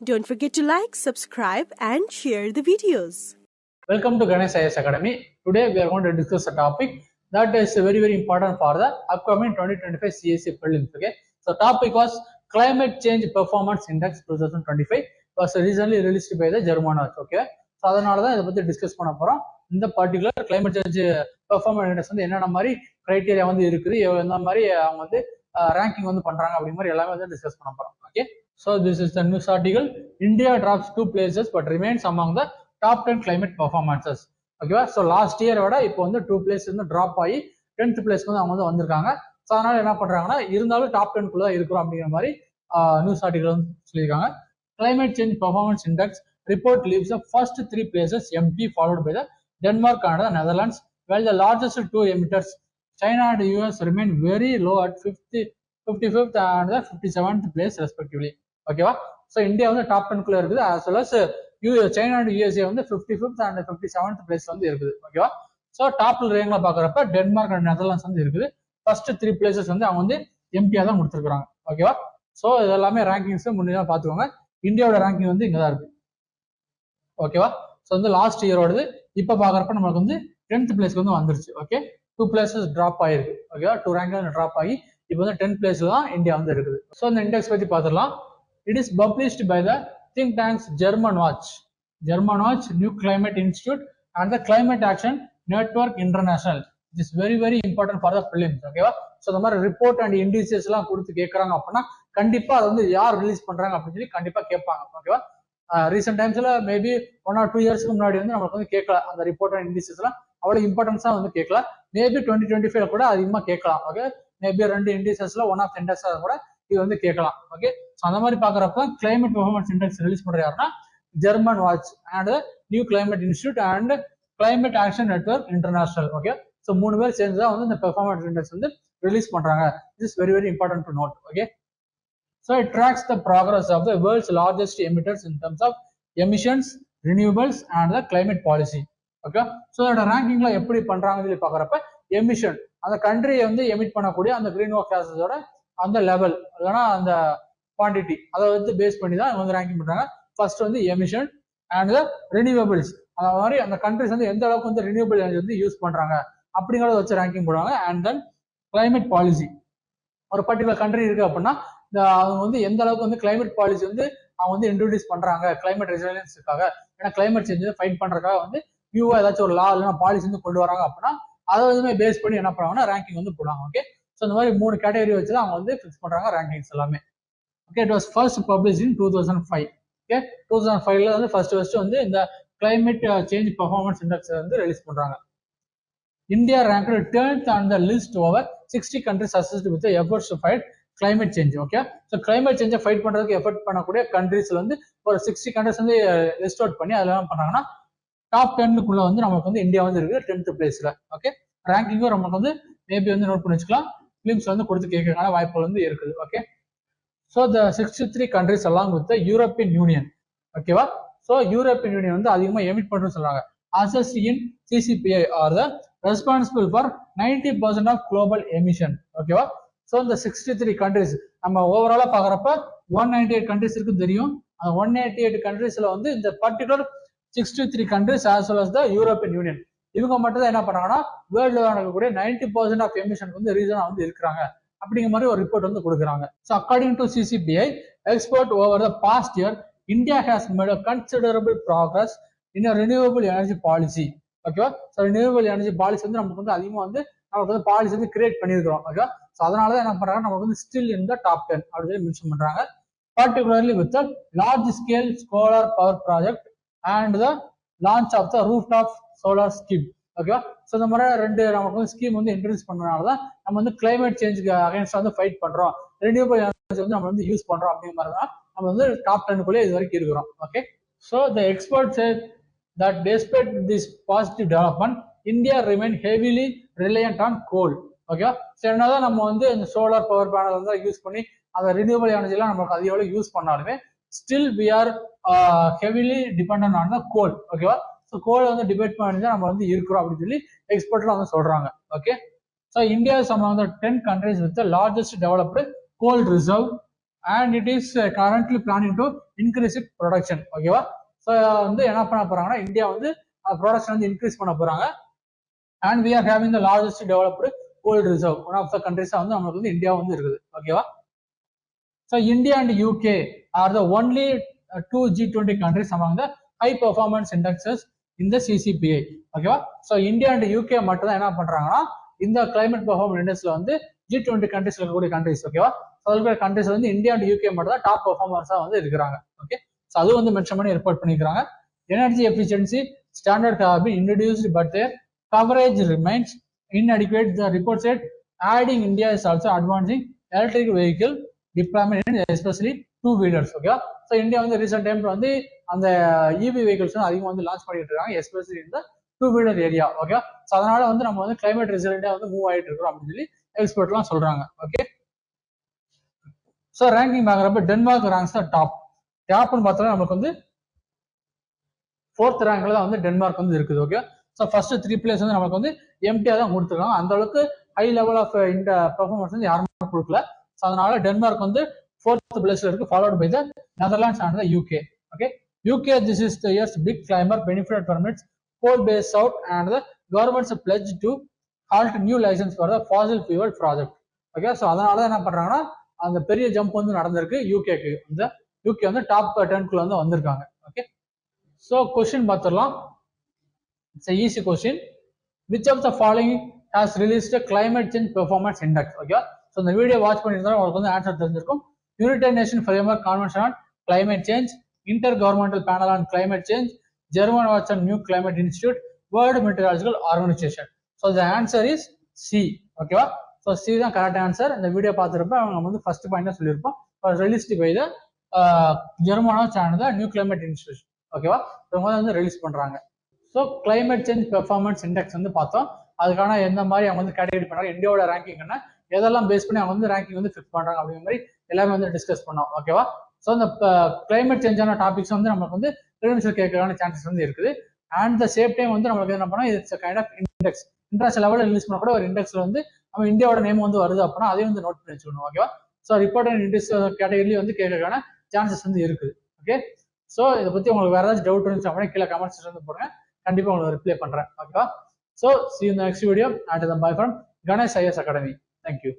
Don't forget to like, subscribe and share the videos. Welcome to Ganesh IAS Academy. Today we are going to discuss a topic that is very important for the upcoming 2025 CSE prelims. Okay, so topic was Climate Change Performance Index 2025 was recently released by the German Watch. Okay, so அதனால தான் இதை பத்தி discuss பண்ண போறோம். இந்த particular climate change performance index வந்து என்னென்ன மாதிரி கிரைட்டீரியா வந்து இருக்குது, எந்த மாதிரி அவங்க வந்து ரேங்கிங் வந்து பண்றாங்க அப்படி மாதிரி எல்லாமே வந்து டிஸ்கஸ் பண்ண போறோம். Okay, so this is the news article. India drops 2 places but remains among the top 10 climate performances. ஓகேவா, ஸோ லாஸ்ட் இயர் விட இப்போ வந்து 2 பிளேஸ் வந்து ட்ராப் ஆகி 10th பிளேஸ்க்கு வந்து அவங்க வந்து வந்திருக்காங்க. ஸோ அதனால என்ன பண்றாங்கன்னா, இருந்தாலும் டாப் 10 குள்ள தான் இருக்கிறோம் அப்படிங்கிற மாதிரி நியூஸ் ஆர்டிகல் வந்து சொல்லியிருக்காங்க. Climate Change Performance Index report leaves the first 3 places empty, followed by the Denmark, Canada, Netherlands, while the largest 2 emitters, China and US, remain very low at 55th and the 57th place respectively. ஓகேவா, so India வந்து top 10 குள்ள இருக்குது, as well as China and USA வந்து 55th and 57th place வந்து இருக்குது. ஓகேவா, so top ரேங்க்ல பாக்குறப்ப Denmark and Netherlands வந்து இருக்குது. ஃபர்ஸ்ட் 3 பிளேசஸ் வந்து அவங்க வந்து எம்பியா தான் கொடுத்துருக்காங்க. ஓகேவா, ஸோ இதெல்லாமே ரேங்கிங்ஸ் முன்னாடி பாத்துக்கோங்க. இந்தியாவோட ரேங்கிங் வந்து இங்கதான் இருக்கு. ஓகேவா, ஸோ வந்து லாஸ்ட் இயரோடது இப்ப பாக்குறப்ப நம்மளுக்கு வந்து 10th பிளேஸ்க்கு வந்து வந்துருச்சு. ஓகே, 2 பிளேசஸ் டிராப் ஆயிருக்கு. ஓகேவா, 2 ரேங்க்ல டிராப் ஆகி இப்போ வந்து 10th பிளேஸ்ல தான் இந்தியா வந்து இருக்குது. ஸோ இந்த இண்டெக்ஸ் பத்தி பாத்துடலாம். It is published by the think tanks German Watch, New Climate Institute and the Climate Action Network International. It is very important for the prelims. ஓகேவா, ஸோ இந்த மாதிரி ரிப்போர்ட் அண்ட் இண்டிசஸ் எல்லாம் கொடுத்து கேட்கறாங்க அப்படின்னா கண்டிப்பா அதை வந்து யார் ரிலீஸ் பண்றாங்க அப்படின்னு சொல்லி கண்டிப்பா கேட்பாங்க. ஓகேவா, ரீசெண்ட் டைம்ஸ்ல மேபி 1 or 2 இயர்ஸ்க்கு முன்னாடி வந்து நமக்கு வந்து கேட்கல, அந்த ரிப்போர்ட் அண்ட் இண்டிசஸ் எல்லாம் அவ்வளவு இம்பார்ட்டன்ஸா வந்து கேட்கல. மேபி 2025 கூட அதிகமா கேட்கலாம். ஓகே, மேபி 2 இண்டிசஸ்ல ஒன் ஆஃப் இண்டெக்ஸா கூட இது வந்து கேட்கலாம். ஓகே, ஸோ அந்த மாதிரி பாக்குறப்ப கிளைமேட் பெர்ஃபார்மன்ஸ் இண்டெக்ஸ் ரிலீஸ் பண்ற யாருன்னா German Watch and New Climate Institute and Climate Action Network International. Okay, so 3 பேர் சேர்ந்து தான் வந்து இந்த பெர்ஃபார்மன்ஸ் இண்டெக்ஸ் வந்து ரிலீஸ் பண்றாங்க. This is very important to note. Okay, so it tracks the progress of the world's largest emitters in terms of emissions, renewables and the climate policy. Okay, so இதோட ரேங்கிங்ல எப்படி பண்றாங்கன்னு சொல்லி பாக்குறப்ப emission, அந்த கண்ட்ரியை வந்து emit பண்ணக்கூடிய அந்த கிரீன் ஹவுஸ் கேஸஸோட அந்த லெவல் இல்லைன்னா அந்த குவான்டிட்டி அதை வந்து பேஸ் பண்ணி தான் வந்து ரேங்கிங் பண்றாங்க. ஃபர்ஸ்ட் வந்து எமிஷன் அண்ட் ரினியூவபிள்ஸ், அந்த மாதிரி அந்த கண்ட்ரிஸ் வந்து எந்த அளவுக்கு வந்து ரினியூவபிள் எனர்ஜி வந்து யூஸ் பண்றாங்க அப்படிங்கறத வச்சு ரேங்கிங் போடுவாங்க. அண்ட் தென் கிளைமேட் பாலிசி, ஒரு பர்டிகுலர் கண்ட்ரி இருக்கு அப்படின்னா அவங்க வந்து எந்த அளவுக்கு வந்து கிளைமேட் பாலிசி வந்து அவங்க வந்து இன்ட்ரோடியூஸ் பண்றாங்க கிளைமேட் ரெசிலியன்ஸுக்காக, ஏன்னா கிளைமேட் சேஞ்ச் ஃபைட் பண்றதுக்காக வந்து நியூவா ஏதாச்சும் ஒரு லா இல்லைன்னா பாலிசி வந்து கொண்டு வராங்க அப்படின்னா அதை வந்து பேஸ் பண்ணி என்ன பண்ணுவாங்கன்னா ரேங்கிங் வந்து போடுவாங்க. ஓகே, ஸோ இந்த மாதிரி 3 கேட்டகரி வச்சு தான் அவங்க வந்து ஃபிக்ஸ் பண்றாங்க ரேங்கிங்ஸ் எல்லாமே. Okay, it was first published in 2005. Okay, 2005ல வந்து ஃபர்ஸ்ட் வந்து இந்த கிளைமேட் சேஞ்ச் பெர்ஃபார்மன்ஸ் இண்டெக்ஸ் வந்து ரிலீஸ் பண்றாங்க. India ranked 10th on the list over 60 countries assessed with the efforts to fight climate change. Okay, so climate சேஞ்சை fight பண்றதுக்கு effort பண்ணக்கூடிய கண்ட்ரீஸ்ல வந்து ஒரு 60 கண்ட்ரிஸ் வந்து லிஸ்ட் அவுட் பண்ணி அதில் என்ன பண்ணாங்கன்னா டாப் 10க்குள்ள வந்து நமக்கு வந்து இந்தியா வந்து இருக்குது 10th பிளேஸ்ல. ஓகே, ரேங்கிங்கும் நமக்கு வந்து மேபி வந்து நோட் பண்ணி வச்சுக்கலாம், ஃபிலிம்ஸ் வந்து கொடுத்து கேட்கறதுக்கான வாய்ப்புகள் வந்து இருக்குது. Okay, so the 63 countries along with the European Union. ஓகேவா, ஸோ யூரோப்பியன் யூனியன் வந்து அதிகமாக எமிட் பண்ணுன்னு சொல்றாங்க. Assessed in CCPI are the responsible for 90% of global emission. ஓகேவா, ஸோ இந்த 63 countries நம்ம ஓவராலா பாக்குறப்ப 198 countries இருக்கு தெரியும். அந்த 188 countriesல வந்து இந்த particular 63 countries as well as the European union இவங்க மட்டும் தான் என்ன பண்றாங்கன்னா வேர்ல்ட்ல நடக்கக்கூடிய 90% ஆஃப் எமிஷன் வந்து ரீசனா வந்து இருக்கிறாங்க அப்படிங்கிற மாதிரி ஒரு ரிப்போர்ட் வந்து கொடுக்குறாங்க. So according to CCPI export over the past year India has made a considerable progress in renewable energy policy. ஓகேவா, ஸோ ரினியூவபிள் எனர்ஜி பாலிசி வந்து நமக்கு வந்து அதிகமாக வந்து நமக்கு வந்து பாலிசி வந்து கிரியேட் பண்ணியிருக்கிறோம். ஓகேவா, ஸோ அதனாலதான் என்ன பண்றாங்க நமக்கு வந்து ஸ்டில் இன் த டாப் 10 அப்படின்னு சொல்லி மென்ஷன் பண்றாங்க. Particularly with large scale solar power project and the launch of the rooftop solar scheme. ஓகேவா, ஸோ இந்த மாதிரி 2 நமக்கு வந்து ஸ்கீம் வந்து இன்ட்ரடியூஸ் பண்ணனால தான் நம்ம வந்து கிளைமேட் சேஞ்சுக்கு அகைன்ஸ்ட் வந்து ஃபைட் பண்றோம், ரினியூவபிள் எனர்ஜி வந்து நம்ம வந்து யூஸ் பண்றோம் அப்படிங்கிற மாதிரி தான் நம்ம வந்து டாப் 10க்குள்ளே இது வரைக்கும் இருக்கிறோம். Okay, so the expert said that despite this positive development, India remain heavily reliant on coal. ஓகேவா, ஸோ என்னதான் நம்ம வந்து இந்த சோலார் பவர் பேனல் வந்து யூஸ் பண்ணி அந்த ரினியூவபிள் எனர்ஜி எல்லாம் நமக்கு அதிக யூஸ் பண்ணாலுமே still we are heavily dependent on the coal. ஓகேவா, ஸோ கோல் வந்து டிபெண்ட் பண்ணி தான் நம்ம வந்து இருக்கிறோம் அப்படின்னு சொல்லி எக்ஸ்பர்ட்லாம் வந்து சொல்றாங்க. Okay, so India is among the 10 countries with the largest developed coal reserve and it is currently planning to increase its production. ஓகேவா? ஸோ வந்து என்ன பண்ண போறாங்கன்னா இந்தியா வந்து ப்ரொடக்ஷன் வந்து இன்க்ரீஸ் பண்ண போறாங்க. and we are having the largest developed gold reserve. one of the countries வந்து நமக்கு வந்து இந்தியா வந்து இருக்குது. ஓகேவா? So India and UK are the only two G20 countries among the high performance indexes in the CCPI. ஓகேவா? So India and UK மட்டும் தான் என்ன பண்றாங்கன்னா இந்த கிளைமேட் பெர்ஃபார்மன்ஸ் இண்டெக்ஸ்ல வந்து G20 கண்ட்ரிஸ்ல இருக்கக்கூடிய கண்ட்ரிஸ். ஓகேவா? ஸோ கண்ட்ரிஸ் வந்து இந்தியா அண்ட் யூகே மட்டும் தான் டாப் பெர்ஃபார்மன்ஸா வந்து இருக்கிறாங்க. ஓகே, ஸோ அது வந்து மென்ஷன் பண்ணி ரிப்போர்ட் பண்ணிக்கிறாங்க. Energy efficiency standard have been introduced but their coverage remains inadequate. The report said adding India is also advancing electric vehicle deployment in especially two wheelers. Okay, so India வந்து recent டைம்ல வந்து அந்த இவி vehicles அதிகமாக வந்து launch பண்ணிட்டு இருக்காங்க, especially இந்த two wheeler area. Okay, so அதனால வந்து நம்ம வந்து கிளைமேட் ரெசிலியண்டா வந்து மூவ் ஆயிட்டு இருக்கிறோம் அப்படின்னு சொல்லி எக்ஸ்பர்ட்லாம் சொல்றாங்க. ஓகே, ஸோ ரேங்கிங் பார்க்குறப்ப டென்மார்க் ரேங்க்ஸ் தான் டாப்னு பார்த்தோம்னா நமக்கு வந்து 4th ரேங்க்ல தான் வந்து டென்மார்க் வந்து இருக்குது. ஓகே, ஸோ ஃபர்ஸ்ட் 3 பிளேஸ் வந்து நமக்கு வந்து எம்டியா தான் கொடுத்துருக்காங்க. அந்த அளவுக்கு ஹை லெவல் ஆஃப் இந்த பெர்ஃபார்மன்ஸ் வந்து யாருமே கொடுக்கல. ஸோ அதனால டென்மார்க் வந்து 4th பிளேஸ்ல இருக்கு, followed by the Netherlands and the UK. Okay, UK this is the year's big climber benefit permits coal phase out and the government's pledge to halt new licence for the fossil fuel project. Okay, so அதனால தான் என்ன பண்றாங்கன்னா அந்த பெரிய jump வந்து நடந்திருக்கு யூகேக்கு. இந்த UK வந்து டாப் 10 வந்து வந்திருக்காங்க. ஓகே, ஸோ கொஸ்டின் பார்த்துடலாம். It's easy question. Which of the following has released climate change performance index? Okay, so இந்த வீடியோ வாட்ச் பண்ணியிருந்தாலும் உங்களுக்கு வந்து ஆன்சர் தெரிஞ்சிருக்கும். United Nation Framework Convention on Climate Change, Intergovernmental Panel on Climate Change, German Watch and New Climate Institute, World Meteorological Organization. So the answer is C. ஓகேவா? So C தான் correct answer. இந்த video பார்த்துருப்ப அவங்க வந்து first point சொல்லியிருப்போம், released by the German Watch and the New Climate Institute. ஓகேவா? இவங்க வந்து ரிலீஸ் பண்றாங்க. So climate change performance index வந்து பார்த்தோம். அதுக்கான எந்த மாதிரி அவங்க வந்து கேட்டகரி பண்றாங்க, இந்தியாவோட ரேங்கிங் என்ன, எதெல்லாம் பேஸ் பண்ணி அவங்க வந்து ரேங்கிங் வந்து ஃபிக்ஸ் பண்றாங்க அப்படிங்கிற மாதிரி எல்லாமே வந்து டிஸ்கஸ் பண்ணோம். ஓகேவா? ஸோ இந்த கிளைமேட் சேஞ்சான டாபிக்ஸ் வந்து நமக்கு வந்து ப்ரிலிம்ஸ்ல கேட்கறான சான்சஸ் வந்து இருக்குது. அண்ட் த சேம் டைம் வந்து நமக்கு என்ன பண்ணோம், it's kind of index, international லெவலில் ரிலீஸ் பண்ண கூட ஒரு இண்டெக்ஸ்ல வந்து நம்ம இந்தியாவோட நேம் வந்து வருது அப்படின்னா அதையும் வந்து நோட் பண்ணி வச்சுக்கணும். ஓகேவா? ஸோ ரிப்போர்ட் இண்டெக்ஸ் கேட்டகரியில வந்து கேட்கறதுக்கான சான்சஸ் வந்து இருக்குது. ஓகே, ஸோ இதை பத்தி உங்களுக்கு வேற ஏதாச்சும் டவுட் இருந்துச்சு அப்படின்னா கீழே கமெண்ட்ஸ் வந்து போடுங்க, கண்டிப்பா உங்களுக்கு ரிப்ளை பண்றேன். ஓகேவா? So see you in the next video. And bye from Ganesh IAS Academy. Thank you.